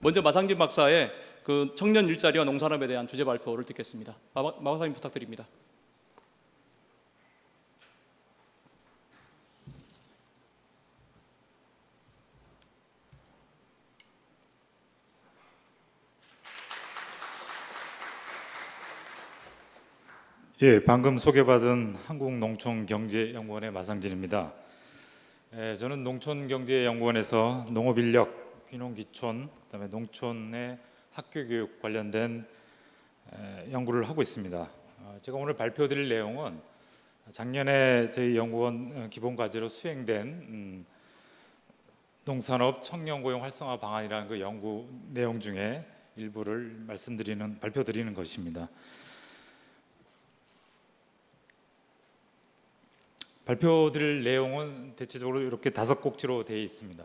먼저 마상진 박사의 그 청년 일자리와 농산업에 대한 주제 발표를 듣겠습니다. 마 박사님 부탁드립니다. 예, 방금 소개받은 한국농촌경제연구원의 마상진입니다. 저는 농촌경제연구원에서 농업인력, 귀농귀촌, 그다음에 농촌의 학교교육 관련된 연구를 하고 있습니다. 제가 오늘 발표드릴 내용은 작년에 저희 연구원 기본과제로 수행된 농산업 청년고용 활성화 방안이라는 그 연구 내용 중에 일부를 발표드리는 것입니다. 발표드릴 내용은 대체적으로 이렇게 5꼭지로 되어 있습니다.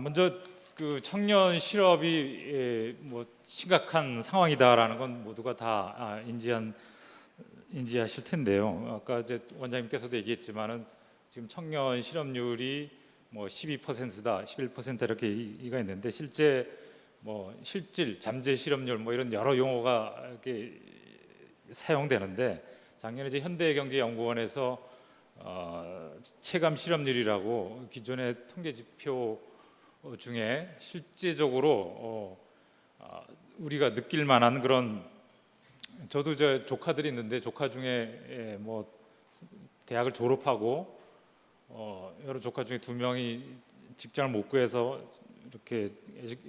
먼저 그 청년 실업이 심각한 상황이다라는 건 모두가 다 인지하실 텐데요. 아까 이제 원장님께서도 얘기했지만은 지금 청년 실업률이 12%다, 11% 이렇게 얘기가 있는데 실제 실질, 잠재 실업률 이런 여러 용어가 이렇게 사용되는데 작년에 이제 현대경제연구원에서 체감 실업률이라고 기존의 통계 지표 중에 실제적으로 우리가 느낄 만한 그런, 저도 저 조카들이 있는데 조카 중에 대학을 졸업하고 여러 조카 중에 2명이 직장을 못 구해서 이렇게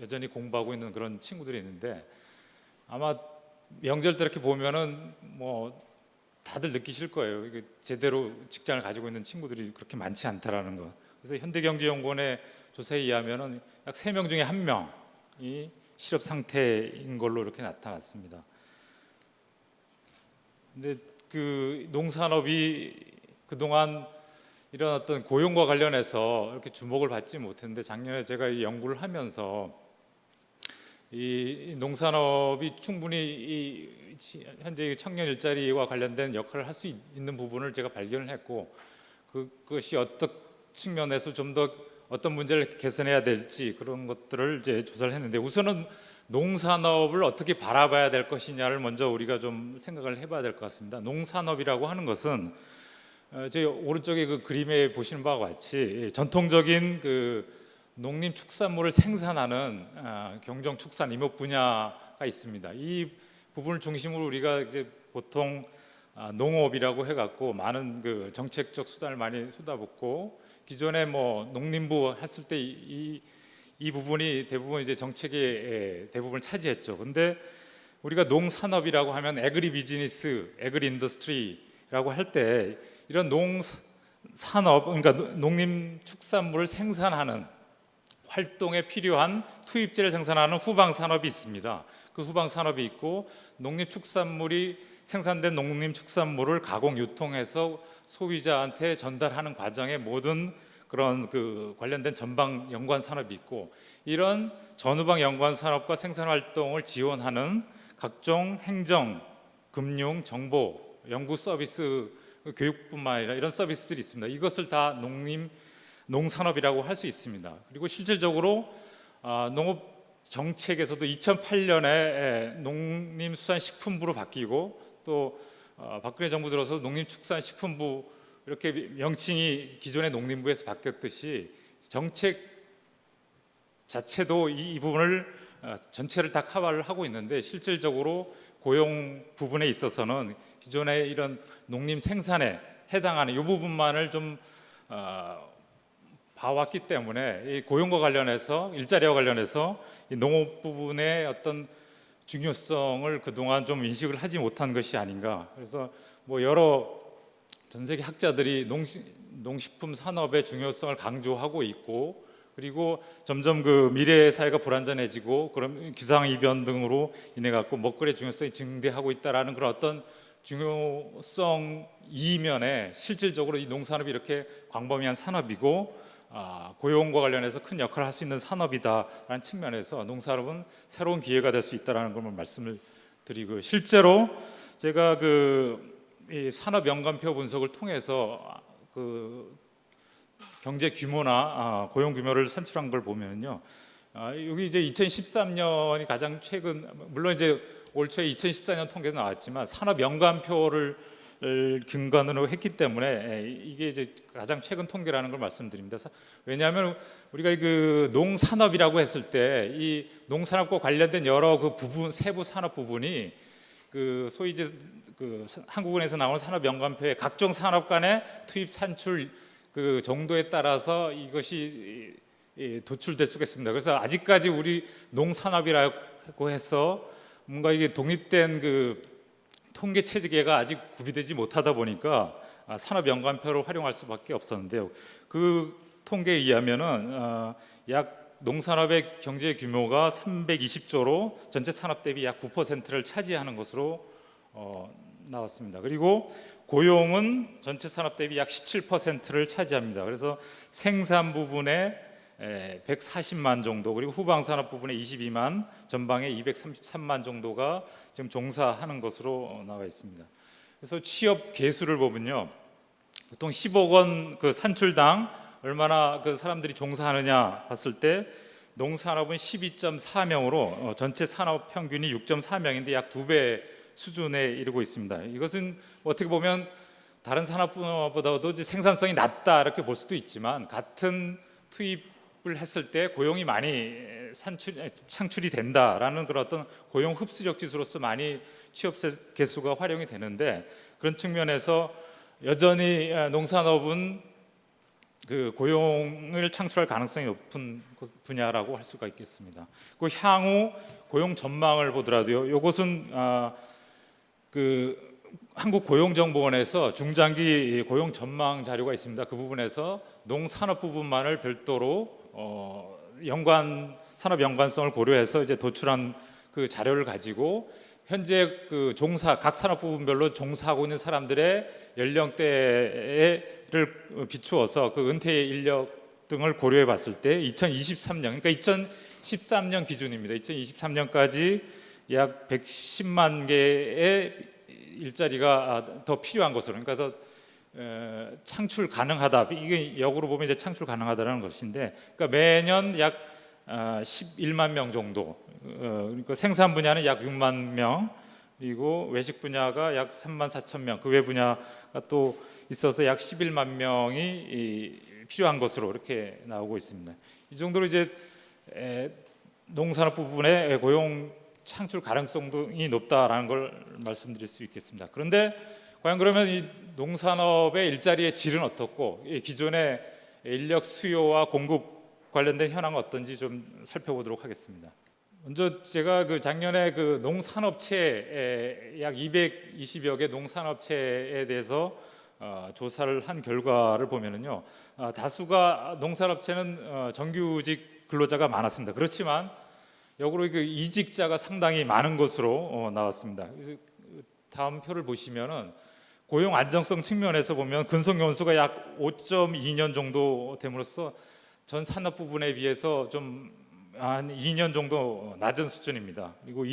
여전히 공부하고 있는 그런 친구들이 있는데 아마 명절 때 이렇게 보면은 다들 느끼실 거예요. 이게 제대로 직장을 가지고 있는 친구들이 그렇게 많지 않다라는 거. 그래서 현대경제연구원의 조사에 의하면은 약 3명 중에 1명이 실업 상태인 걸로 이렇게 나타났습니다. 근데 그 농산업이 그동안 이런 어떤 고용과 관련해서 이렇게 주목을 받지 못했는데 작년에 제가 이 연구를 하면서 이 농산업이 충분히 현재 청년 일자리와 관련된 역할을 할 수 있는 부분을 제가 발견을 했고, 그것이 어떤 측면에서 좀 더 어떤 문제를 개선해야 될지 그런 것들을 이제 조사를 했는데, 우선은 농산업을 어떻게 바라봐야 될 것이냐를 먼저 우리가 좀 생각을 해봐야 될 것 같습니다. 농산업이라고 하는 것은 저희 오른쪽에 그 그림에 보시는 바와 같이 전통적인 그 농림축산물을 생산하는 경정축산 임업 분야가 있습니다. 이 부분을 중심으로 우리가 이제 보통 농업이라고 해갖고 많은 그 정책적 수단을 많이 쏟아붓고, 기존에 농림부 했을 때 이 부분이 대부분 이제 정책의 대부분을 차지했죠. 근데 우리가 농산업이라고 하면 에그리 비즈니스, 에그리 인더스트리라고 할 때 이런 농산업, 그러니까 농림축산물을 생산하는 활동에 필요한 투입재를 생산하는 후방 산업이 있습니다. 그 후방 산업이 있고, 농림축산물이 생산된 농림축산물을 가공 유통해서 소비자한테 전달하는 과정의 모든 그런 그 관련된 전방 연관 산업이 있고, 이런 전후방 연관 산업과 생산 활동을 지원하는 각종 행정, 금융, 정보, 연구 서비스, 교육뿐만 아니라 이런 서비스들이 있습니다. 이것을 다 농산업이라고 할 수 있습니다. 그리고 실질적으로 농업 정책에서도 2008년에 농림수산식품부로 바뀌고, 또 박근혜 정부 들어서 농림축산식품부 이렇게 명칭이 기존의 농림부에서 바뀌었듯이 정책 자체도 이 부분을 전체를 다 커버를 하고 있는데, 실질적으로 고용 부분에 있어서는 기존의 이런 농림 생산에 해당하는 이 부분만을 좀 봐왔기 때문에 이 고용과 관련해서, 일자리와 관련해서 이 농업 부분의 어떤 중요성을 그동안 좀 인식을 하지 못한 것이 아닌가. 그래서 여러 전 세계 학자들이 농식품 산업의 중요성을 강조하고 있고, 그리고 점점 그 미래 사회가 불안전해지고 그럼 기상 이변 등으로 인해 갖고 먹거리의 중요성이 증대하고 있다라는 그런 어떤 중요성 이면에 실질적으로 이 농산업이 이렇게 광범위한 산업이고 고용과 관련해서 큰 역할을 할 수 있는 산업이다라는 측면에서 농산업은 새로운 기회가 될 수 있다라는 걸 말씀을 드리고, 실제로 제가 이 산업 연관표 분석을 통해서 경제 규모나 고용 규모를 산출한 걸 보면요, 여기 이제 2013년이 가장 최근, 물론 이제 올 초에 2014년 통계도 나왔지만 산업 연관표를 근간으로 했기 때문에 이게 이제 가장 최근 통계라는 걸 말씀드립니다. 왜냐하면 우리가 그 농산업이라고 했을 때 이 농산업과 관련된 여러 그 부분, 세부 산업 부분이 그 소위 이제 그 한국은행에서 나오는 산업 연관표에 각종 산업 간의 투입 산출 그 정도에 따라서 이것이 도출될 수가 있습니다. 그래서 아직까지 우리 농산업이라고 해서 뭔가 이게 독립된 그 통계 체계가 아직 구비되지 못하다 보니까 산업 연관표를 활용할 수밖에 없었는데요. 그 통계에 의하면은 약 농산업의 경제 규모가 320조로 전체 산업 대비 약 9%를 차지하는 것으로 나왔습니다. 그리고 고용은 전체 산업 대비 약 17%를 차지합니다. 그래서 생산 부분에 140만 정도, 그리고 후방 산업 부분에 22만, 전방에 233만 정도가 지금 종사하는 것으로 나와 있습니다. 그래서 취업 개수를 보면요, 보통 10억 원 그 산출당 얼마나 그 사람들이 종사하느냐 봤을 때 농산업은 12.4명으로 전체 산업 평균이 6.4명인데 약 2배 수준에 이르고 있습니다. 이것은 어떻게 보면 다른 산업보다도 생산성이 낮다 이렇게 볼 수도 있지만, 같은 투입을 했을 때 고용이 많이 창출이 된다라는 그런 어떤 고용 흡수력 지수로서 많이 취업 개수가 활용이 되는데, 그런 측면에서 여전히 농산업은 그 고용을 창출할 가능성이 높은 분야라고 할 수가 있겠습니다. 그 향후 고용 전망을 보더라도요, 이것은 그 한국고용정보원에서 중장기 고용 전망 자료가 있습니다. 그 부분에서 농산업 부분만을 별도로 산업 연관성을 고려해서 이제 도출한 그 자료를 가지고 현재 그 각 산업 부분별로 종사하고 있는 사람들의 연령대를 비추어서 그 은퇴 인력 등을 고려해 봤을 때 2023년, 그러니까 2013년 기준입니다. 2023년까지 약 110만 개의 일자리가 더 필요한 것으로, 그러니까 더 창출 가능하다. 이게 역으로 보면 이제 창출 가능하다라는 것인데, 그러니까 매년 약 11만 명 정도. 그러니까 생산 분야는 약 6만 명, 그리고 외식 분야가 약 3만 4천 명, 그 외 분야가 또 있어서 약 11만 명이 필요한 것으로 이렇게 나오고 있습니다. 이 정도로 이제 농산업 부분의 고용 창출 가능성이 높다라는 걸 말씀드릴 수 있겠습니다. 그런데 과연 그러면 이 농산업의 일자리의 질은 어떻고, 기존의 인력 수요와 공급 관련된 현황은 어떤지 좀 살펴보도록 하겠습니다. 먼저 제가 그 작년에 그 농산업체 약 220여 개 농산업체에 대해서 조사를 한 결과를 보면은요, 다수가 농산업체는 정규직 근로자가 많았습니다. 그렇지만 역으로 그 이직자가 상당히 많은 것으로 나왔습니다. 다음 표를 보시면은 고용 안정성 측면에서 보면 근속 연수가 약 5.2년 정도 됨으로써 전 산업 부분에 비해서 좀 한 2년 정도 낮은 수준입니다. 그리고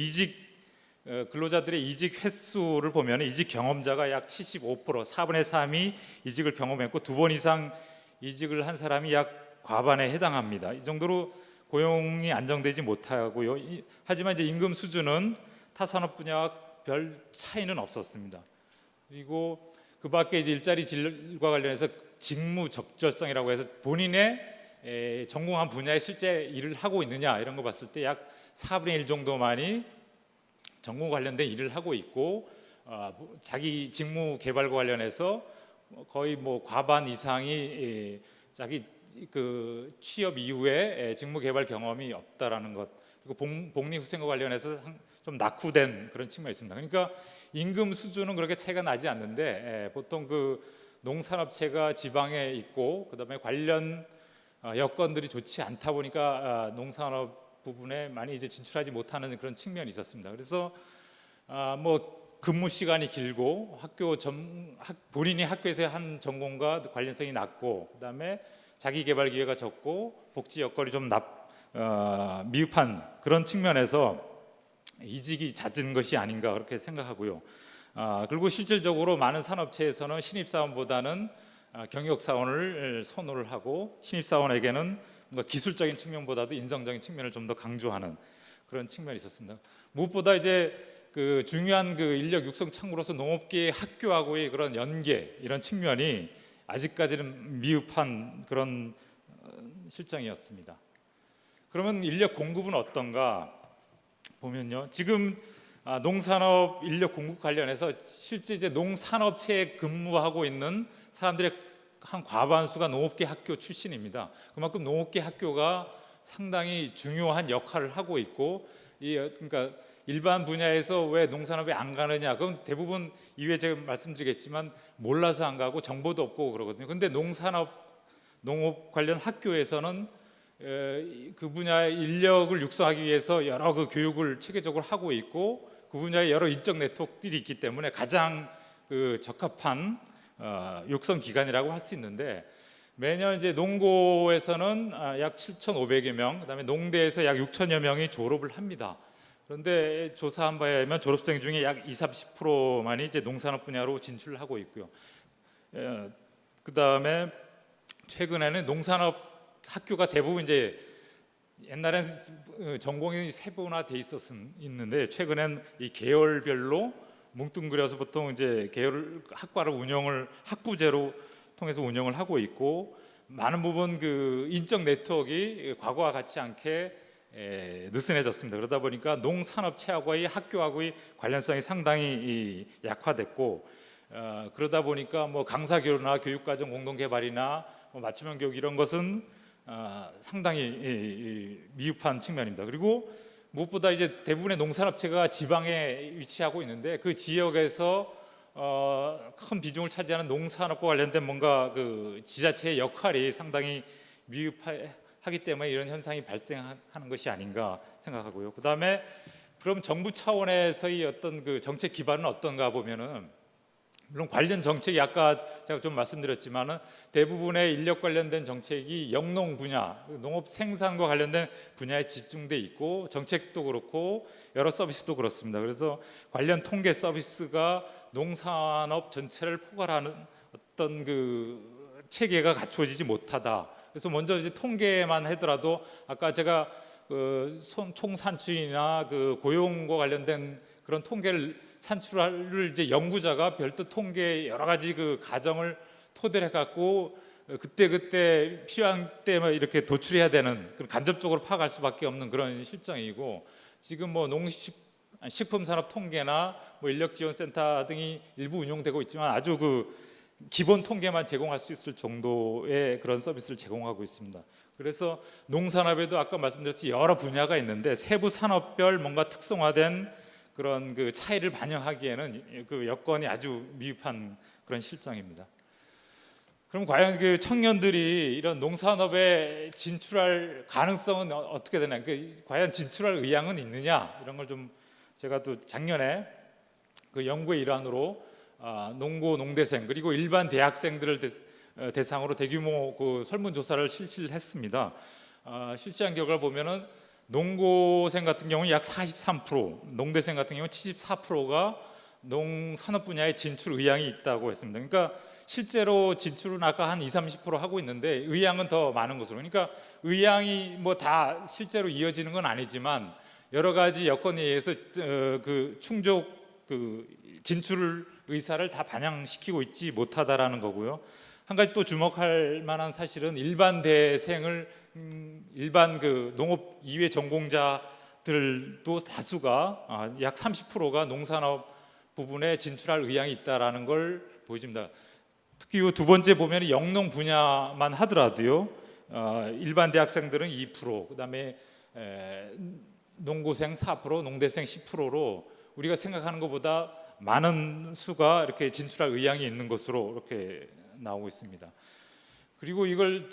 근로자들의 이직 횟수를 보면 이직 경험자가 약 75%, 4분의 3이 이직을 경험했고 2번 이상 이직을 한 사람이 약 과반에 해당합니다. 이 정도로 고용이 안정되지 못하고요. 하지만 이제 임금 수준은 타 산업 분야와 별 차이는 없었습니다. 그리고 그 밖에 이제 일자리 질과 관련해서 직무 적절성이라고 해서 본인의 전공한 분야에 실제 일을 하고 있느냐 이런 거 봤을 때 약 4분의 1 정도만이 전공 관련된 일을 하고 있고, 자기 직무 개발과 관련해서 거의 뭐 과반 이상이 자기 그 취업 이후에 직무 개발 경험이 없다라는 것, 그리고 복리 후생과 관련해서 좀 낙후된 그런 측면이 있습니다. 그러니까 임금 수준은 그렇게 차이가 나지 않는데, 보통 그 농산업체가 지방에 있고 그다음에 관련 여건들이 좋지 않다 보니까 농산업 부분에 많이 이제 진출하지 못하는 그런 측면이 있었습니다. 그래서 뭐 근무 시간이 길고 본인이 학교에서 한 전공과 관련성이 낮고, 그다음에 자기 개발 기회가 적고 복지 여건이 좀 미흡한 그런 측면에서 이직이 잦은 것이 아닌가 그렇게 생각하고요. 그리고 실질적으로 많은 산업체에서는 신입사원보다는 경력 사원을 선호를 하고 신입 사원에게는 뭔가 기술적인 측면보다도 인성적인 측면을 좀 더 강조하는 그런 측면이 있었습니다. 무엇보다 이제 그 중요한 그 인력 육성 창구로서 농업계의 학교하고의 그런 연계 이런 측면이 아직까지는 미흡한 그런 실정이었습니다. 그러면 인력 공급은 어떤가 보면요, 지금 농산업 인력 공급 관련해서 실제 이제 농산업체에 근무하고 있는 사람들의 한 과반수가 농업계 학교 출신입니다. 그만큼 농업계 학교가 상당히 중요한 역할을 하고 있고, 그러니까 일반 분야에서 왜 농산업에 안 가느냐? 그럼 대부분 이후에 제가 말씀드리겠지만 몰라서 안 가고 정보도 없고 그러거든요. 근데 농업 관련 학교에서는 그 분야의 인력을 육성하기 위해서 여러 그 교육을 체계적으로 하고 있고, 그 분야에 여러 인적 네트워크들이 있기 때문에 가장 그 적합한 육성 기관이라고 할 수 있는데, 매년 이제 농고에서는 약 7,500여 명, 그다음에 농대에서 약 6,000여 명이 졸업을 합니다. 그런데 조사한 바에 의하면 졸업생 중에 약 20-30%만이 이제 농산업 분야로 진출을 하고 있고요. 그다음에 최근에는 농산업 학교가 대부분 이제 옛날에는 전공이 세분화돼 있는데 최근엔 이 계열별로 뭉뚱그려서 보통 이제 계열 학과를 학부제로 통해서 운영을 하고 있고, 많은 부분 그 인적 네트워크가 과거와 같지 않게 느슨해졌습니다. 그러다 보니까 농산업체하고의 학교하고의 관련성이 상당히 약화됐고, 그러다 보니까 뭐 강사교류나 교육과정 공동개발이나 맞춤형 교육 이런 것은 상당히 미흡한 측면입니다. 그리고 무엇보다 이제 대부분의 농산업체가 지방에 위치하고 있는데 그 지역에서 큰 비중을 차지하는 농산업과 관련된 뭔가 그 지자체의 역할이 상당히 미흡하기 때문에 이런 현상이 발생하는 것이 아닌가 생각하고요. 그다음에 그럼 정부 차원에서의 어떤 그 정책 기반은 어떤가 보면은, 물론 관련 정책이 아까 제가 좀 말씀드렸지만은 대부분의 인력 관련된 정책이 영농 분야, 농업 생산과 관련된 분야에 집중돼 있고, 정책도 그렇고 여러 서비스도 그렇습니다. 그래서 관련 통계 서비스가 농산업 전체를 포괄하는 어떤 그 체계가 갖추어지지 못하다. 그래서 먼저 이제 통계만 하더라도 아까 제가 그 총산출이나 그 고용과 관련된 그런 통계를 산출을 이제 연구자가 별도 통계 여러 가지 그 가정을 토대로 해갖고 그때 필요한 때만 이렇게 도출해야 되는, 간접적으로 파악할 수밖에 없는 그런 실정이고, 지금 뭐 식품산업 통계나 뭐 인력지원센터 등이 일부 운영되고 있지만 아주 그 기본 통계만 제공할 수 있을 정도의 그런 서비스를 제공하고 있습니다. 그래서 농산업에도 아까 말씀드렸듯이 여러 분야가 있는데 세부 산업별 뭔가 특성화된 그런 그 차이를 반영하기에는 그 여건이 아주 미흡한 그런 실정입니다. 그럼 과연 그 청년들이 이런 농산업에 진출할 가능성은 어떻게 되나? 과연 진출할 의향은 있느냐? 이런 걸 좀 제가 또 작년에 그 연구의 일환으로 농고 농대생 그리고 일반 대학생들을 대상으로 대규모 그 설문조사를 실시를 했습니다. 실시한 결과를 보면은 농고생 같은 경우는 약 43%, 농대생 같은 경우는 74%가 농산업 분야에 진출 의향이 있다고 했습니다. 그러니까 실제로 진출은 아까 한 20-30% 하고 있는데 의향은 더 많은 것으로, 그러니까 의향이 뭐 다 실제로 이어지는 건 아니지만 여러 가지 여건에 의해서 그 충족 그 진출 의사를 다 반영시키고 있지 못하다라는 거고요. 한 가지 또 주목할 만한 사실은 일반 대생을 일반 그 농업 이외 전공자들도 다수가 약 30%가 농산업 부분에 진출할 의향이 있다라는 걸 보여줍니다. 특히 이 두 번째 보면 영농 분야만 하더라도요, 일반 대학생들은 2%, 그다음에 농고생 4%, 농대생 10%로 우리가 생각하는 것보다 많은 수가 이렇게 진출할 의향이 있는 것으로 이렇게 나오고 있습니다. 그리고 이걸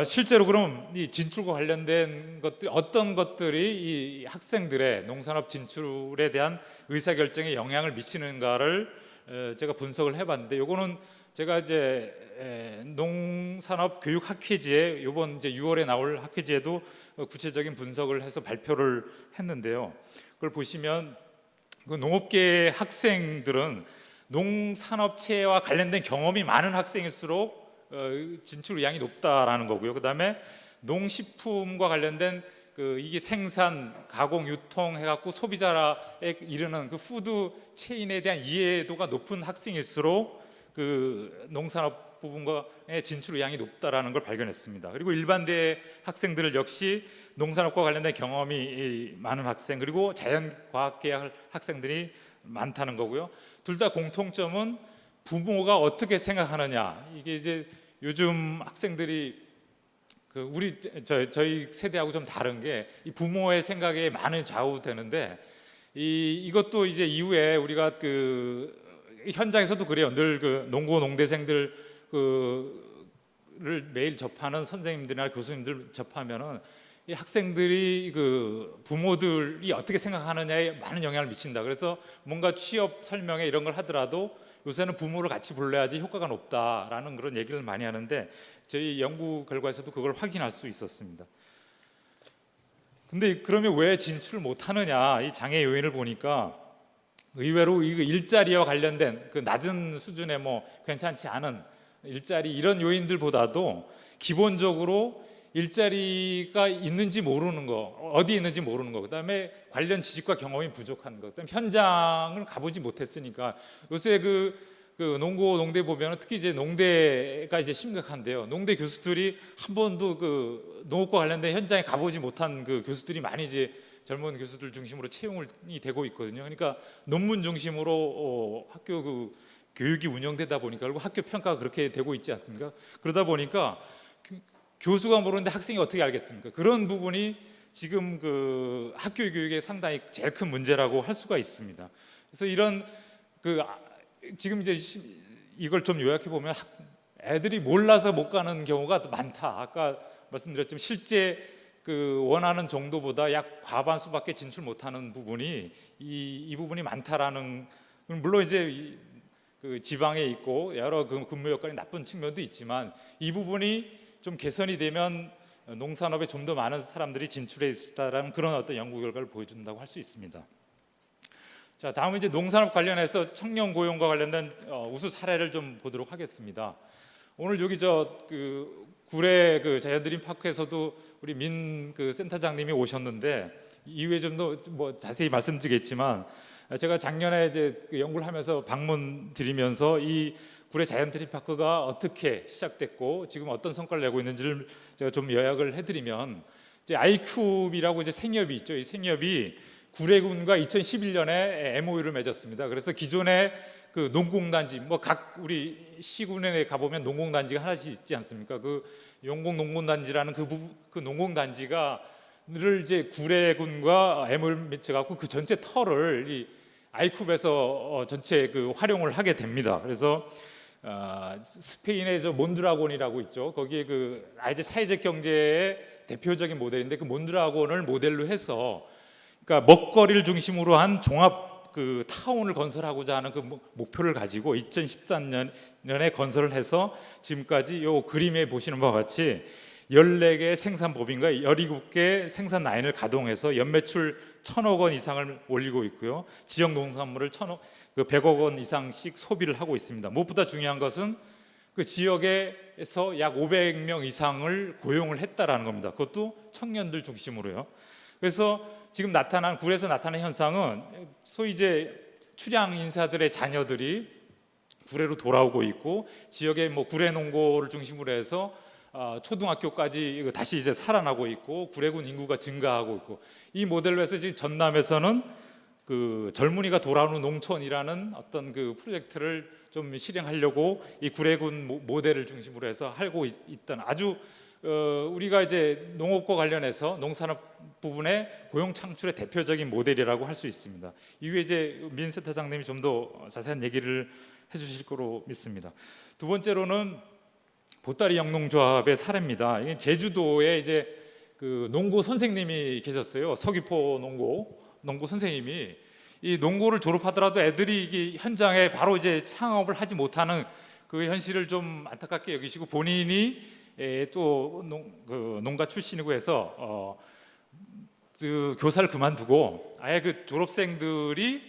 실제로 그럼 이 진출과 관련된 것들 어떤 것들이 이 학생들의 농산업 진출에 대한 의사 결정에 영향을 미치는가를 제가 분석을 해봤는데, 요거는 제가 이제 농산업 교육 학회지에 이번 이제 6월에 나올 학회지에도 구체적인 분석을 해서 발표를 했는데요. 그걸 보시면 그 농업계 학생들은 농산업체와 관련된 경험이 많은 학생일수록 진출 의향이 높다라는 거고요. 그다음에 농식품과 관련된 이게 생산, 가공, 유통 해갖고 소비자에 이르는 그 푸드 체인에 대한 이해도가 높은 학생일수록 그 농산업 부분과의 진출 의향이 높다라는 걸 발견했습니다. 그리고 일반대 학생들 역시 농산업과 관련된 경험이 많은 학생, 그리고 자연과학계열 학생들이 많다는 거고요. 둘 다 공통점은 부모가 어떻게 생각하느냐. 이게 이제 요즘 학생들이 저희 세대하고 좀 다른 게 이 부모의 생각에 많이 좌우되는데 이것도 이제 이후에 우리가 현장에서도 그래요. 늘 농고 농대생들 를 매일 접하는 선생님들이나 교수님들 접하면은 이 학생들이 부모들이 어떻게 생각하느냐에 많은 영향을 미친다. 그래서 뭔가 취업 설명회 이런 걸 하더라도 요새는 부모를 같이 불러야지 효과가 높다라는 그런 얘기를 많이 하는데 저희 연구 결과에서도 그걸 확인할 수 있었습니다. 근데 그러면 왜 진출을 못하느냐, 이 장애 요인을 보니까 의외로 일자리와 관련된 낮은 수준의 괜찮지 않은 일자리 이런 요인들보다도 기본적으로 일자리가 있는지 모르는 거, 어디 있는지 모르는 거, 그다음에 관련 지식과 경험이 부족한 거, 그다음에 현장을 가보지 못했으니까 요새 농고 농대 보면 특히 이제 농대가 이제 심각한데요. 농대 교수들이 한 번도 농업과 관련된 현장에 가보지 못한 교수들이 많이 이제 젊은 교수들 중심으로 채용이 되고 있거든요. 그러니까 논문 중심으로 학교 교육이 운영되다 보니까 결국 학교 평가가 그렇게 되고 있지 않습니까? 그러다 보니까 교수가 모르는데 학생이 어떻게 알겠습니까? 그런 부분이 지금 학교 교육의 상당히 제일 큰 문제라고 할 수가 있습니다. 그래서 이런 지금 이제 이걸 좀 요약해 보면 애들이 몰라서 못 가는 경우가 많다. 아까 말씀드렸지만 실제 원하는 정도보다 약 과반수밖에 진출 못하는 부분이 이 부분이 많다라는, 물론 이제 지방에 있고 여러 근무 여건이 나쁜 측면도 있지만 이 부분이 좀 개선이 되면 농산업에 좀 더 많은 사람들이 진출해 있다라는 그런 어떤 연구 결과를 보여준다고 할 수 있습니다. 자, 다음은 이제 농산업 관련해서 청년 고용과 관련된 우수 사례를 좀 보도록 하겠습니다. 오늘 여기 구례 자연드림 파크에서도 우리 센터장님이 오셨는데 이후에 좀 더 자세히 말씀드리겠지만 제가 작년에 이제 연구를 하면서 방문 드리면서 이 구례 자연드림 파크가 어떻게 시작됐고 지금 어떤 성과를 내고 있는지를 제가 좀 요약을 해드리면, 이제 아이큐브라고 이제 생협이 있죠. 이 생협이 구례군과 2011년에 MOU를 맺었습니다. 그래서 기존의 농공단지, 각 우리 시군에 가보면 농공단지가 하나씩 있지 않습니까? 용공 농공단지라는 그 농공단지가 를 이제 구례군과 MOU를 맺어갖고 그 전체 터를 이 아이큐브에서 전체 활용을 하게 됩니다. 그래서 스페인의 몬드라곤이라고 있죠. 거기에 이제 사회적 경제의 대표적인 모델인데 그 몬드라곤을 모델로 해서 그러니까 먹거리를 중심으로 한 종합 타운을 건설하고자 하는 목표를 가지고 2013년에 건설을 해서 지금까지 요 그림에 보시는 바와 같이 14개 생산법인과 17개 생산 라인을 가동해서 연매출 1,000억 원 이상을 올리고 있고요. 지역 농산물을 100억 원 이상씩 소비를 하고 있습니다. 무엇보다 중요한 것은 그 지역에서 약 500명 이상을 고용을 했다라는 겁니다. 그것도 청년들 중심으로요. 그래서 지금 구례에서 나타난 현상은 소위 이제 출양 인사들의 자녀들이 구례로 돌아오고 있고, 지역의 구례 농고를 중심으로 해서 초등학교까지 다시 이제 살아나고 있고, 구례군 인구가 증가하고 있고, 이 모델로 해서 지금 전남에서는 젊은이가 돌아오는 농촌이라는 어떤 프로젝트를 좀 실행하려고 이 구례군 모델을 중심으로 해서 하고 있던 아주 우리가 이제 농업과 관련해서 농산업 부분의 고용 창출의 대표적인 모델이라고 할 수 있습니다. 이후에 이제 센터장님이 좀 더 자세한 얘기를 해주실 거로 믿습니다. 두 번째로는 보따리 영농조합의 사례입니다. 이게 제주도에 이제 농고 선생님이 계셨어요. 서귀포 농고 선생님이 이 농고를 졸업하더라도 애들이 이게 현장에 바로 이제 창업을 하지 못하는 그 현실을 좀 안타깝게 여기시고, 본인이 또 농가 출신이고 해서 교사를 그만두고 아예 졸업생들이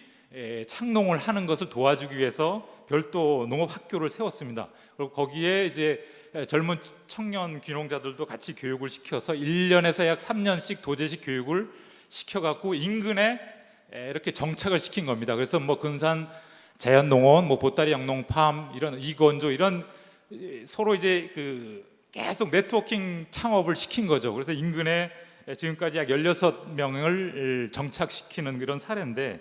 창농을 하는 것을 도와주기 위해서 별도 농업학교를 세웠습니다. 그리고 거기에 이제 젊은 청년 귀농자들도 같이 교육을 시켜서 1년에서 약 3년씩 도제식 교육을 시켜갖고 인근에 이렇게 정착을 시킨 겁니다. 그래서 뭐 근산 자연농원, 뭐 보따리 영농팜, 이런 이건조, 이런 서로 이제 계속 네트워킹 창업을 시킨 거죠. 그래서 인근에 지금까지 약 16명을 정착시키는 그런 사례인데,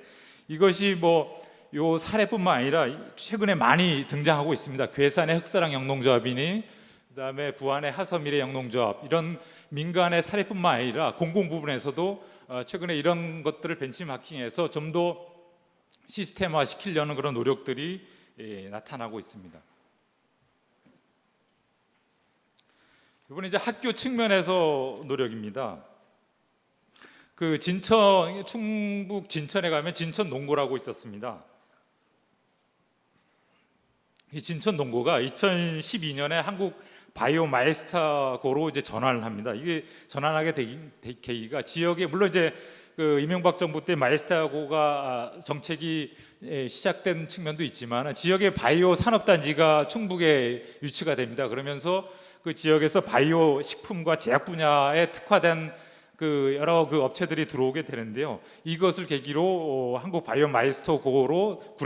이것이 뭐 요 사례뿐만 아니라 최근에 많이 등장하고 있습니다. 괴산의 흑사랑 영농조합이니, 그다음에 부안의 하서밀의 영농조합, 이런 민간의 사례뿐만 아니라 공공 부분에서도 최근에 이런 것들을 벤치마킹해서 좀 더 시스템화 시키려는 그런 노력들이 나타나고 있습니다. 이번에 이제 학교 측면에서 노력입니다. 진천, 충북 진천에 가면 진천 농고라고 있었습니다. 이 진천 농고가 2012년에 한국 바이오 마이스터고로 이제 전환을 합니다. 이게 전환하게 된 계기가 지역에, 물론 이제 이명박 정부 때 마이스터고가 정책이 시작된 측면도 있지만, 지역의 바이오 산업단지가 충북에 유치가 됩니다. 그러면서 그 지역에서 바이오 식품과 제약 분야에 특화된 여러 업체들이 들어오게 되는데요. 이것을 계기로 한국 바이오 마이스터고로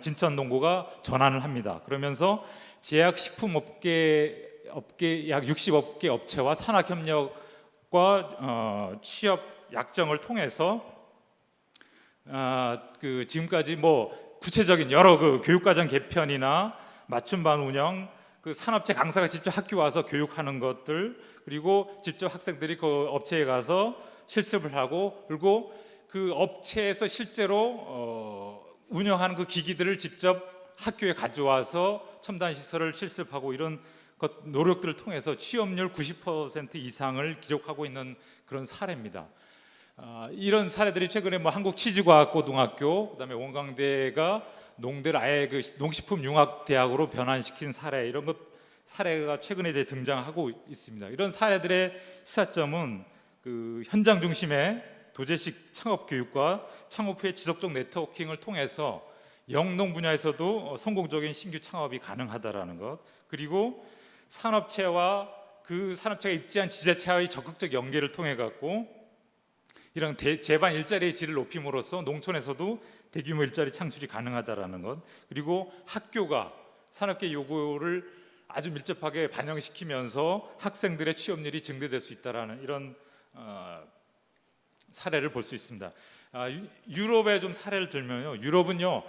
진천 농고가 전환을 합니다. 그러면서 제약 식품 업계 약 60개 업체와 산학 협력과 취업 약정을 통해서 지금까지 뭐 구체적인 여러 교육과정 개편이나 맞춤반 운영, 산업체 강사가 직접 학교 와서 교육하는 것들, 그리고 직접 학생들이 그 업체에 가서 실습을 하고, 그리고 그 업체에서 실제로 운영하는 그 기기들을 직접 학교에 가져와서 첨단 시설을 실습하고, 이런 노력들을 통해서 취업률 90% 이상을 기록하고 있는 그런 사례입니다. 이런 사례들이 최근에 뭐 한국치즈과학고등학교, 그다음에 원광대가 농대를 아예 농식품융합대학으로 변환시킨 사례, 이런 사례가 최근에 이제 등장하고 있습니다. 이런 사례들의 시사점은 현장 중심의 도제식 창업 교육과 창업 후의 지속적 네트워킹을 통해서 영농 분야에서도 성공적인 신규 창업이 가능하다라는 것, 그리고 산업체와 그 산업체가 입지한 지자체와의 적극적 연계를 통해 갖고 이런 제반 일자리의 질을 높임으로써 농촌에서도 대규모 일자리 창출이 가능하다라는 것, 그리고 학교가 산업계 요구를 아주 밀접하게 반영시키면서 학생들의 취업률이 증대될 수 있다라는 이런 사례를 볼 수 있습니다. 유럽의 좀 사례를 들면요, 유럽은요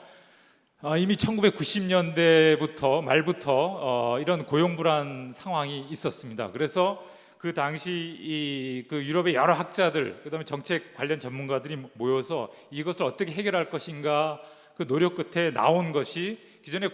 이미 1990년대부터 말부터 이런 고용 불안 상황이 있었습니다. 그래서 그 당시 유럽의 여러 학자들, 그다음에 정책 관련 전문가들이 모여서 이것을 어떻게 해결할 것인가 그 노력 끝에 나온 것이, 기존의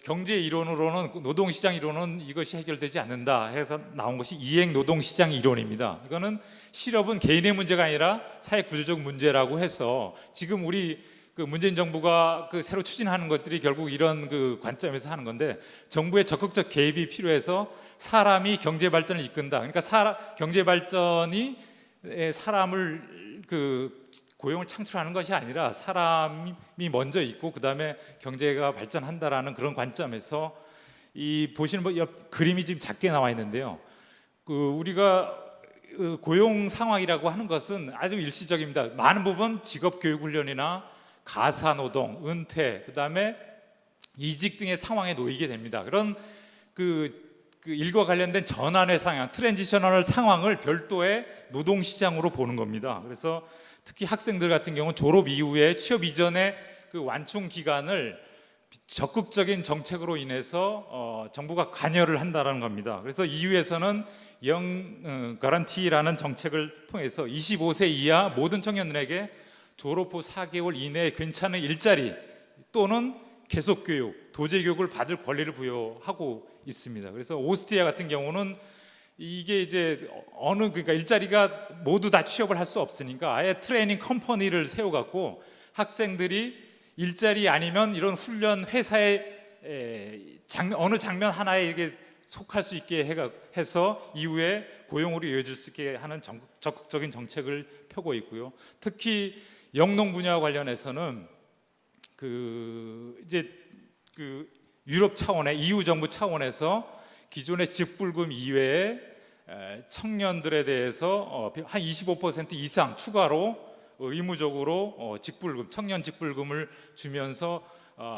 경제 이론으로는, 노동시장 이론은 이것이 해결되지 않는다 해서 나온 것이 이행 노동시장 이론입니다. 이거는 실업은 개인의 문제가 아니라 사회 구조적 문제라고 해서, 지금 우리 문재인 정부가 새로 추진하는 것들이 결국 이런 관점에서 하는 건데, 정부의 적극적 개입이 필요해서 사람이 경제 발전을 이끈다. 그러니까 경제 발전이 사람을 고용을 창출하는 것이 아니라 사람이 먼저 있고 그다음에 경제가 발전한다라는 그런 관점에서, 보시는 옆 그림이 지금 작게 나와 있는데요. 우리가 고용 상황이라고 하는 것은 아주 일시적입니다. 많은 부분 직업 교육 훈련이나 가사 노동, 은퇴, 그다음에 이직 등의 상황에 놓이게 됩니다. 그런 일과 관련된 전환의 상황, 트랜지셔널 상황을 별도의 노동 시장으로 보는 겁니다. 그래서 특히 학생들 같은 경우는 졸업 이후에 취업 이전의 완충 기간을 적극적인 정책으로 인해서 정부가 관여를 한다는 겁니다. 그래서 EU에서는 영 가란티라는 정책을 통해서 25세 이하 모든 청년들에게 졸업 후 4개월 이내에 괜찮은 일자리 또는 계속 교육, 도제 교육을 받을 권리를 부여하고 있습니다. 그래서 오스트리아 같은 경우는 이게 이제 그러니까 일자리가 모두 다 취업을 할 수 없으니까 아예 트레이닝 컴퍼니를 세워갖고 학생들이 일자리 아니면 이런 훈련 회사의 어느 장면 하나에 이게 속할 수 있게 해서 이후에 고용으로 이어질 수 있게 하는 적극적인 정책을 펴고 있고요. 특히 영농 분야와 관련해서는 이제 유럽 차원의 EU 정부 차원에서 기존의 직불금 이외에 청년들에 대해서 한 25% 이상 추가로 의무적으로 직불금, 청년 직불금을 주면서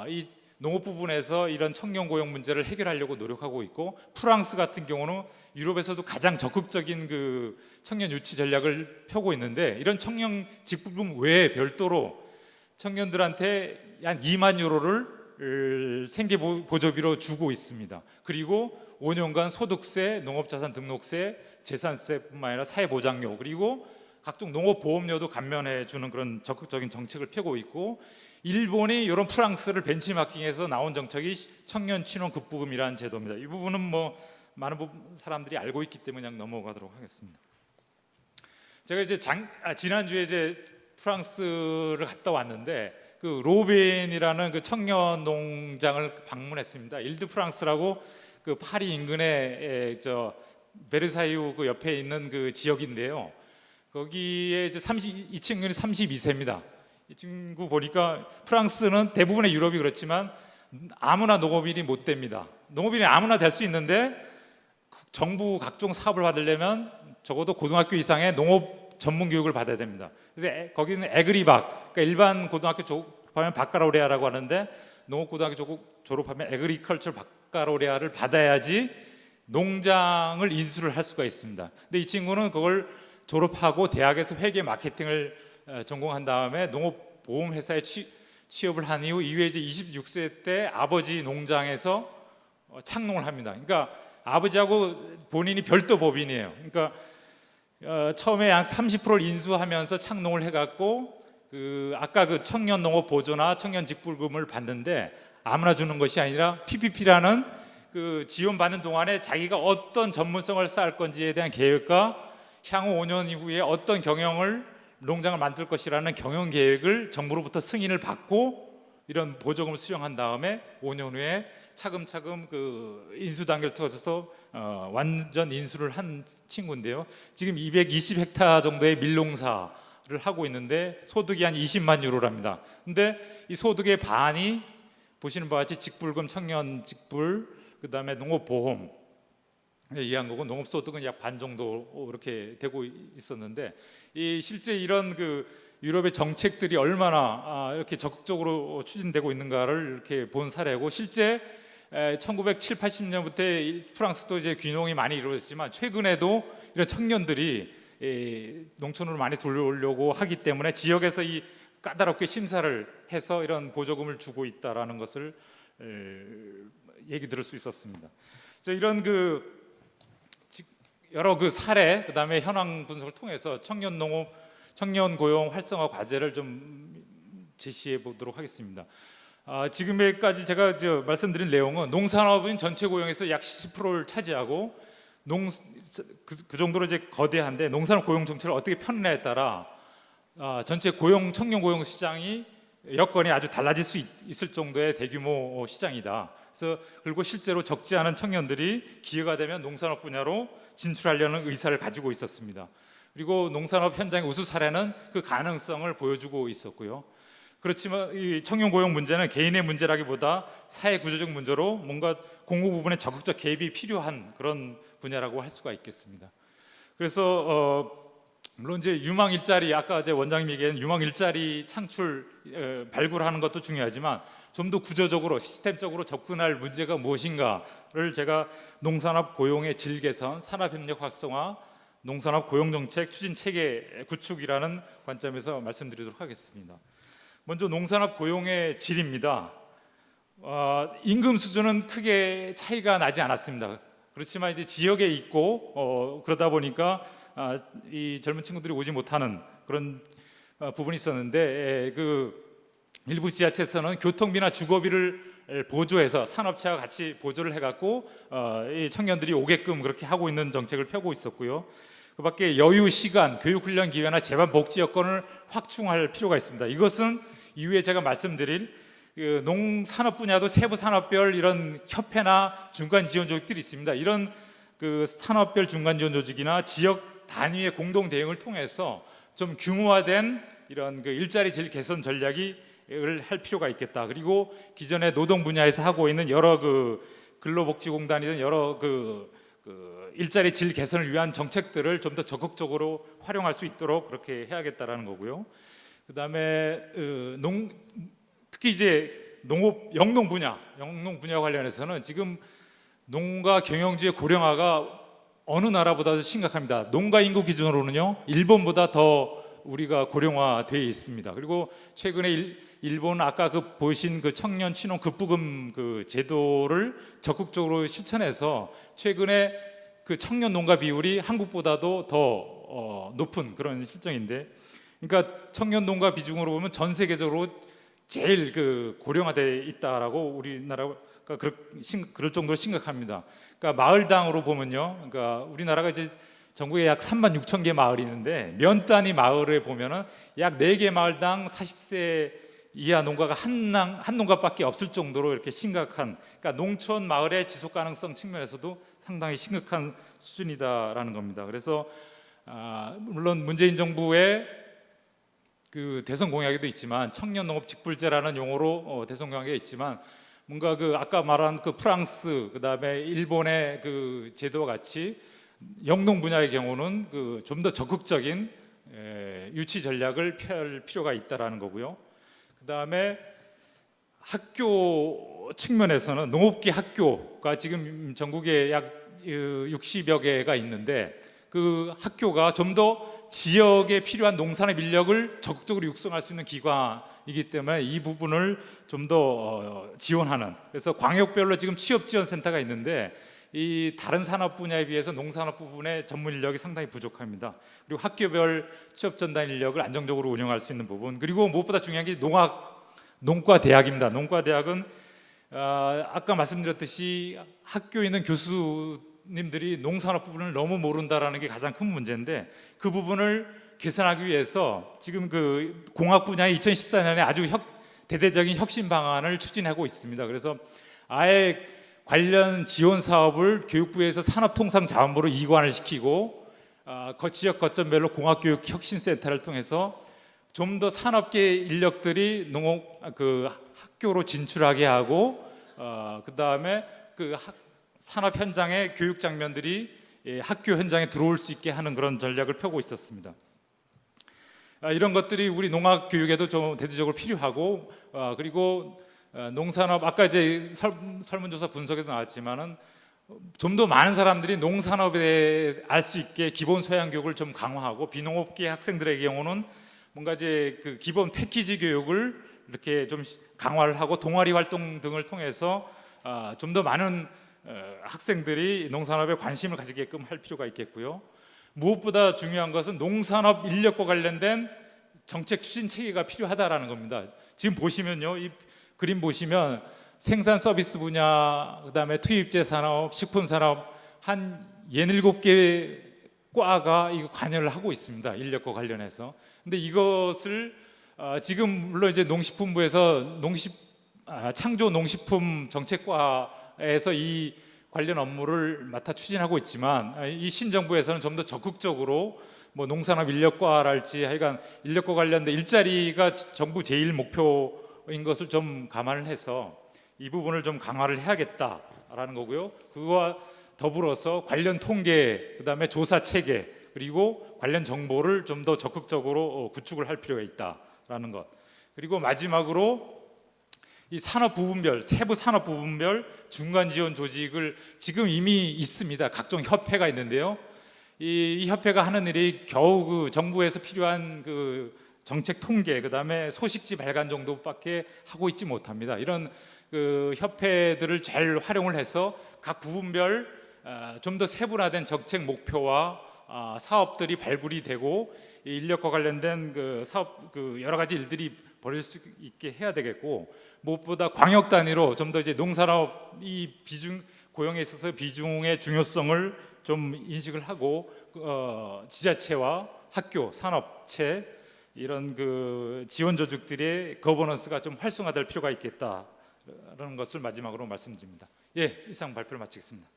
이 농업 부분에서 이런 청년 고용 문제를 해결하려고 노력하고 있고, 프랑스 같은 경우는 유럽에서도 가장 적극적인 청년 유치 전략을 펴고 있는데, 이런 청년 직불금 외에 별도로 청년들한테 한 2만 유로를 생계 보조비로 주고 있습니다. 그리고 5년간 소득세, 농업자산 등록세, 재산세뿐만 아니라 사회보장료, 그리고 각종 농업보험료도 감면해 주는 그런 적극적인 정책을 펴고 있고, 일본이 이런 프랑스를 벤치마킹해서 나온 정책이 청년 친원 급부금이라는 제도입니다. 이 부분은 많은 사람들이 알고 있기 때문에 그냥 넘어가도록 하겠습니다. 제가 이제 지난주에 이제 프랑스를 갔다 왔는데, 로벤이라는 청년 농장을 방문했습니다. 일드 프랑스라고 파리 인근에 베르사유 옆에 있는 지역인데요. 거기에 이제 이 친구는 32세입니다. 이 친구 보니까 프랑스는 대부분의 유럽이 그렇지만 아무나 농업인이 못 됩니다. 농업인이 아무나 될 수 있는데 정부 각종 사업을 받으려면 적어도 고등학교 이상의 농업 전문 교육을 받아야 됩니다. 그래서 거기는 에그리박, 그러니까 일반 고등학교 졸업하면 바카로레아라고 하는데, 농업고등학교 졸업하면 에그리컬처 바카로레아를 받아야지 농장을 인수를 할 수가 있습니다. 근데 이 친구는 그걸 졸업하고 대학에서 회계 마케팅을 전공한 다음에 농업보험회사에 취업을 한 이후에 이제 26세 때 아버지 농장에서 창농을 합니다. 그러니까 아버지하고 본인이 별도 법인이에요. 그러니까 처음에 약 30%를 인수하면서 창농을 해갖고 아까 청년 농업 보조나 청년 직불금을 받는데, 아무나 주는 것이 아니라 PPP라는 지원받는 동안에 자기가 어떤 전문성을 쌓을 건지에 대한 계획과 향후 5년 이후에 어떤 농장을 만들 것이라는 경영 계획을 정부로부터 승인을 받고 이런 보조금을 수령한 다음에 5년 후에 차근차근 인수 단계를 거쳐서 완전 인수를 한 친구인데요. 지금 220헥타 정도의 밀농사를 하고 있는데 소득이 한 20만 유로랍니다. 근데 이 소득의 반이 보시는 바와 같이 직불금, 청년 직불, 그다음에 농업보험 이해한 거고, 농업소득은 약 반 정도 이렇게 되고 있었는데, 실제 이런 유럽의 정책들이 얼마나 이렇게 적극적으로 추진되고 있는가를 이렇게 본 사례고, 실제 1970, 80년부터 프랑스도 이제 귀농이 많이 이루어졌지만 최근에도 이런 청년들이 농촌으로 많이 들어오려고 하기 때문에 지역에서 이 까다롭게 심사를 해서 이런 보조금을 주고 있다라는 것을 얘기 들을 수 있었습니다. 이런 여러 사례, 그다음에 현황 분석을 통해서 청년 고용 활성화 과제를 좀 제시해 보도록 하겠습니다. 지금까지 제가 말씀드린 내용은 농산업은 전체 고용에서 약 10%를 차지하고 그 정도로 이제 거대한데, 농산업 고용 정책을 어떻게 펴느냐에 따라 전체 청년 고용 시장이 여건이 아주 달라질 수 있을 정도의 대규모 시장이다. 그리고 실제로 적지 않은 청년들이 기회가 되면 농산업 분야로 진출하려는 의사를 가지고 있었습니다. 그리고 농산업 현장의 우수 사례는 그 가능성을 보여주고 있었고요. 그렇지만 이 청년 고용 문제는 개인의 문제라기보다 사회 구조적 문제로 뭔가 공공 부분에 적극적 개입이 필요한 그런 분야라고 할 수가 있겠습니다. 그래서 물론 이제 유망 일자리, 아까 이제 원장님 얘기한 유망 일자리 창출 발굴하는 것도 중요하지만 좀 더 구조적으로 시스템적으로 접근할 문제가 무엇인가를 제가 농산업 고용의 질 개선, 산업협력 활성화, 농산업 고용정책 추진 체계 구축이라는 관점에서 말씀드리도록 하겠습니다. 먼저 농산업 고용의 질입니다. 임금 수준은 크게 차이가 나지 않았습니다. 그렇지만 이제 지역에 있고 그러다 보니까 이 젊은 친구들이 오지 못하는 그런 부분이 있었는데, 일부 지자체에서는 교통비나 주거비를 보조해서 산업체와 같이 보조를 해갖고 이 청년들이 오게끔 그렇게 하고 있는 정책을 펴고 있었고요. 그밖에 여유 시간, 교육 훈련 기회나 재반 복지 여건을 확충할 필요가 있습니다. 이것은 이후에 제가 말씀드릴 농산업 분야도 세부 산업별 이런 협회나 중간 지원 조직들이 있습니다. 이런 산업별 중간 지원 조직이나 지역 단위의 공동 대응을 통해서 좀 규모화된 이런 그 일자리 질 개선 전략을 할 필요가 있겠다. 그리고 기존에 노동 분야에서 하고 있는 여러 그 근로복지공단이든 여러 그 일자리 질 개선을 위한 정책들을 좀 더 적극적으로 활용할 수 있도록 그렇게 해야겠다라는 거고요. 그다음에 특히 이제 영농 분야 관련해서는 지금 농가 경영주의 고령화가 어느 나라보다도 심각합니다. 농가 인구 기준으로는요, 일본보다 더 우리가 고령화되어 있습니다. 그리고 최근에 일본은 아까 그 보신 그 청년 취농 급부금 그 제도를 적극적으로 실천해서 최근에 그 청년 농가 비율이 한국보다도 더 높은 그런 실정인데, 그러니까 청년 농가 비중으로 보면 전 세계적으로 제일 그 고령화되어 있다라고 우리나라가 그럴 정도로 심각합니다. 그러니까 마을당으로 보면요, 그러니까 우리나라가 이제 전국에 약 3만 6천 개 마을이 있는데 면 단위 마을에 보면은 약 4개 마을당 40세 이하 농가가 한 농가밖에 없을 정도로 이렇게 심각한, 그러니까 농촌 마을의 지속 가능성 측면에서도 상당히 심각한 수준이다라는 겁니다. 그래서 물론 문재인 정부의 그 대선 공약에도 있지만 청년 농업 직불제라는 용어로 대선 공약에 있지만, 뭔가 그 아까 말한 그 프랑스 그다음에 일본의 그 제도와 같이 영농 분야의 경우는 그 좀 더 적극적인 유치 전략을 펼 필요가 있다라는 거고요. 그다음에 학교 측면에서는 농업기 학교가 지금 전국에 약 60여 개가 있는데, 그 학교가 좀 더 지역에 필요한 농산의 인력을 적극적으로 육성할 수 있는 기관이기 때문에 이 부분을 좀 더 지원하는, 그래서 광역별로 지금 취업지원센터가 있는데 이 다른 산업 분야에 비해서 농산업 부분의 전문 인력이 상당히 부족합니다. 그리고 학교별 취업 전담 인력을 안정적으로 운영할 수 있는 부분, 그리고 무엇보다 중요한 게 농과대학입니다. 농과대학은 아까 말씀드렸듯이 학교에 있는 교수님들이 농산업 부분을 너무 모른다라는 게 가장 큰 문제인데, 그 부분을 개선하기 위해서 지금 그 공학 분야에 2014년에 아주 대대적인 혁신 방안을 추진하고 있습니다. 그래서 아예 관련 지원 사업을 교육부에서 산업통상자원부로 이관을 시키고 지역 거점별로 공학교육 혁신센터를 통해서 좀 더 산업계 인력들이 그 학교로 진출하게 하고, 그 다음에 그 산업 현장의 교육 장면들이 학교 현장에 들어올 수 있게 하는 그런 전략을 펴고 있었습니다. 이런 것들이 우리 농학 교육에도 좀 대대적으로 필요하고, 그리고 농산업 아까 이제 설문조사 분석에도 나왔지만은 좀 더 많은 사람들이 농산업에 대해 알 수 있게 기본 소양 교육을 좀 강화하고, 비농업계 학생들의 경우는 뭔가 이제 그 기본 패키지 교육을 이렇게 좀 강화를 하고 동아리 활동 등을 통해서 좀 더 많은 학생들이 농산업에 관심을 가지게끔 할 필요가 있겠고요. 무엇보다 중요한 것은 농산업 인력과 관련된 정책 추진 체계가 필요하다라는 겁니다. 지금 보시면요, 이 그림 보시면 생산 서비스 분야, 그다음에 투입제 산업, 식품 산업 한 67개 과가 이거 관여를 하고 있습니다. 인력과 관련해서. 근데 이것을 지금 물론 이제 농식품부에서 창조 농식품 정책과에서 이 관련 업무를 맡아 추진하고 있지만, 이 신정부에서는 좀 더 적극적으로 뭐 농산업 인력과랄지 하여간 인력과 관련된 일자리가 정부 제일 목표인 것을 좀 감안을 해서 이 부분을 좀 강화를 해야겠다라는 거고요. 그거와 더불어서 관련 통계, 그다음에 조사 체계, 그리고 관련 정보를 좀 더 적극적으로 구축을 할 필요가 있다라는 것. 그리고 마지막으로 이 산업 부분별, 세부 산업 부분별 중간 지원 조직을 지금 이미 있습니다. 각종 협회가 있는데요. 이 협회가 하는 일이 겨우 그 정부에서 필요한 그 정책 통계, 그다음에 소식지 발간 정도밖에 하고 있지 못합니다. 이런 그 협회들을 잘 활용을 해서 각 부분별 좀 더 세분화된 정책 목표와 사업들이 발굴이 되고, 이 인력과 관련된 그 사업 그 여러 가지 일들이 벌일 수 있게 해야 되겠고, 무엇보다 광역 단위로 좀 더 이제 농산업 이 비중 고용에 있어서 비중의 중요성을 좀 인식을 하고, 지자체와 학교, 산업체 이런 그 지원 조직들의 거버넌스가 좀 활성화될 필요가 있겠다라는 것을 마지막으로 말씀드립니다. 예, 이상 발표를 마치겠습니다.